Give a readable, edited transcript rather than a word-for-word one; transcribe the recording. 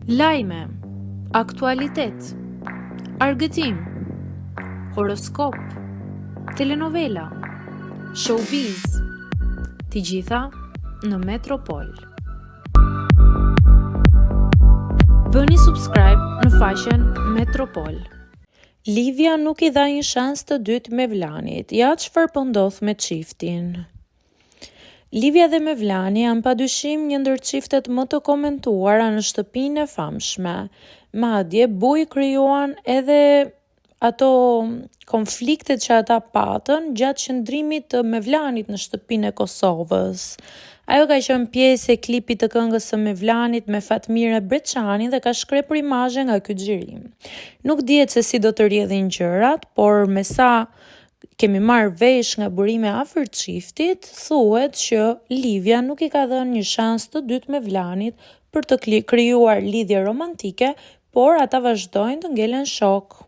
Lajme, aktualitet, argëtim, horoskop, telenovela, showbiz, të gjitha në Metropol. Bëni subscribe në faqen Metropol. Livia nuk i dha një shans të dytë Mevlanit. Ja çfarë po ndodh me çiftin. Livia dhe Mevlani janë padyshim një ndër çiftet më të komentuara në shtëpinë e famshme. Madje buj krijuan edhe ato konfliktet që ata patën gjatë qëndrimit të Mevlanit në shtëpinë e Kosovës. Ajo ka qenë pjesë e klipit të këngës së Mevlanit me Fatmire Breçani dhe ka shkrepur imazhe nga ky xhirim. Nuk dihet se si do të rrjedhin gjërat, por me sa kemi marrë vesh nga burime afër çiftit, thuhet që Livia nuk i ka dhënë një shans të dytë Mevlanit për të krijuar lidhje romantike, por ata vazhdojnë të ngelen shok.